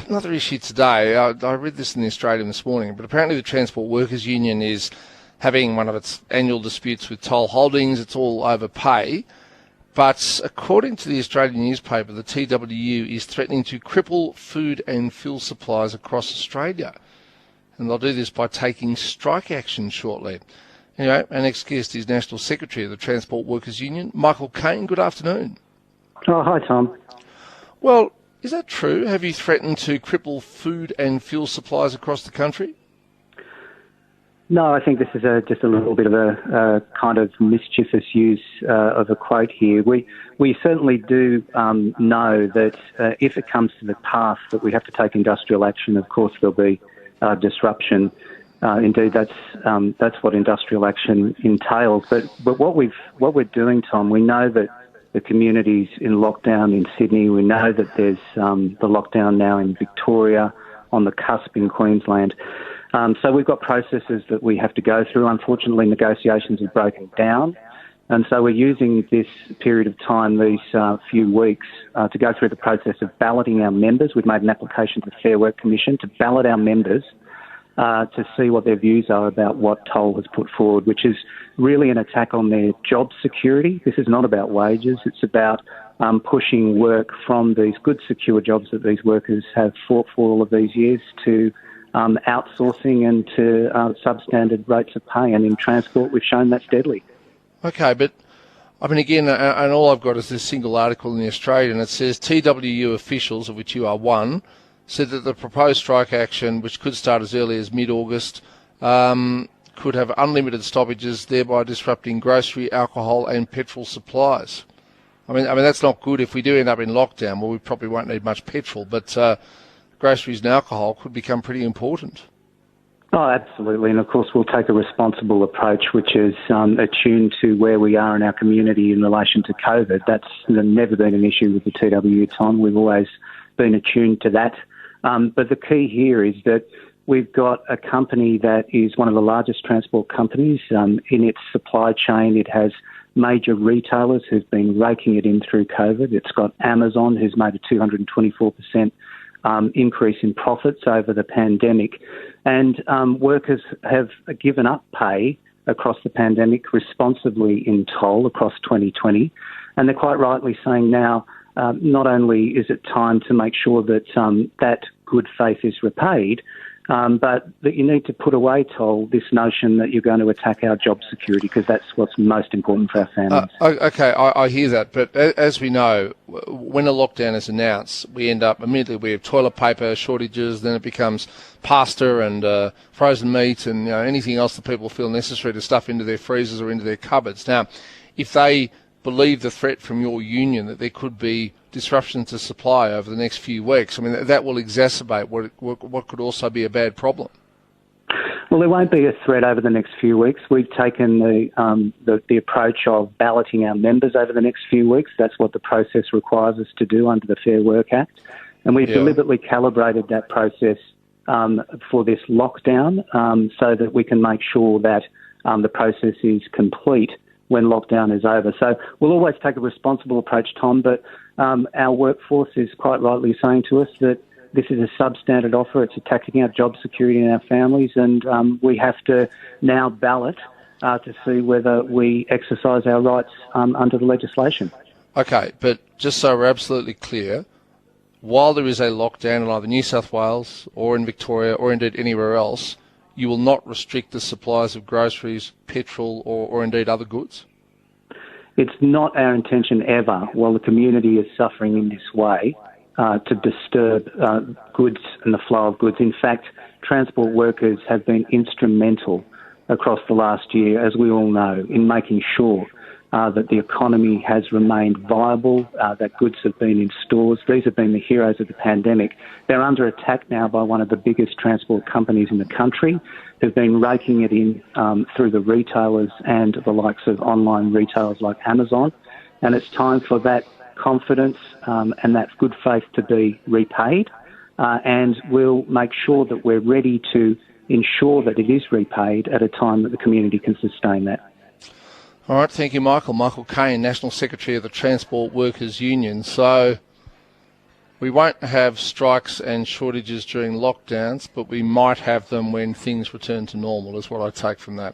another issue today. I read this in the Australian this morning, but apparently the Transport Workers Union is having one of its annual disputes with Toll Holdings. It's all over pay. But according to the Australian newspaper, the TWU is threatening to cripple food and fuel supplies across Australia. And they'll do this by taking strike action shortly. Anyway, our next guest is National Secretary of the Transport Workers Union, Michael Cain. Good afternoon. Oh, hi, Tom. Well, is that true? Have you threatened to cripple food and fuel supplies across the country? No, I think this is just a little bit of a kind of mischievous use of a quote here. We certainly do know that if it comes to the path that we have to take industrial action, of course there'll be disruption. Indeed, that's what industrial action entails. But what we're doing, Tom, we know that the communities in lockdown in Sydney. We know that there's the lockdown now in Victoria, on the cusp in Queensland. So we've got processes that we have to go through. Unfortunately, negotiations have broken down. And so we're using this period of time, these few weeks, to go through the process of balloting our members. We've made an application to the Fair Work Commission to ballot our members to see what their views are about what Toll has put forward, which is really an attack on their job security. This is not about wages. It's about pushing work from these good, secure jobs that these workers have fought for all of these years to outsourcing and to substandard rates of pay. And in transport, we've shown that's deadly. Okay, but I mean, again, and all I've got is this single article in the Australian. It says TWU officials, of which you are one, said that the proposed strike action, which could start as early as mid-August, could have unlimited stoppages, thereby disrupting grocery, alcohol and petrol supplies. I mean that's not good. If we do end up in lockdown, well, we probably won't need much petrol, but groceries and alcohol could become pretty important. Oh, absolutely. And of course, we'll take a responsible approach, which is attuned to where we are in our community in relation to COVID. That's never been an issue with the TWU, Tom. We've always been attuned to that. But the key here is that we've got a company that is one of the largest transport companies. In its supply chain, it has major retailers who've been raking it in through COVID. It's got Amazon, who's made a 224% increase in profits over the pandemic. And workers have given up pay across the pandemic responsibly in Toll across 2020. And they're quite rightly saying now, not only is it time to make sure that that good faith is repaid, but that you need to put away, Toll, this notion that you're going to attack our job security, because that's what's most important for our families. Okay, I hear that, but as we know, when a lockdown is announced, we end up immediately, we have toilet paper shortages, then it becomes pasta and frozen meat and anything else that people feel necessary to stuff into their freezers or into their cupboards. Now, if they believe the threat from your union that there could be disruption to supply over the next few weeks, I mean, that will exacerbate what could also be a bad problem. Well, there won't be a threat over the next few weeks. We've taken the approach of balloting our members over the next few weeks. That's what the process requires us to do under the Fair Work Act. And we've deliberately calibrated that process for this lockdown so that we can make sure that the process is complete when lockdown is over. So we'll always take a responsible approach, Tom, but our workforce is quite rightly saying to us that this is a substandard offer. It's attacking our job security and our families, and we have to now ballot to see whether we exercise our rights under the legislation. Okay, but just so we're absolutely clear, while there is a lockdown in either New South Wales or in Victoria or indeed anywhere else, you will not restrict the supplies of groceries, petrol or indeed other goods? It's not our intention ever, while the community is suffering in this way, to disturb goods and the flow of goods. In fact, transport workers have been instrumental across the last year, as we all know, in making sure that the economy has remained viable, that goods have been in stores. These have been the heroes of the pandemic. They're under attack now by one of the biggest transport companies in the country, who've been raking it in through the retailers and the likes of online retailers like Amazon. And it's time for that confidence and that good faith to be repaid. And we'll make sure that we're ready to ensure that it is repaid at a time that the community can sustain that. All right, thank you, Michael. Michael Cain, National Secretary of the Transport Workers Union. So we won't have strikes and shortages during lockdowns, but we might have them when things return to normal, is what I take from that.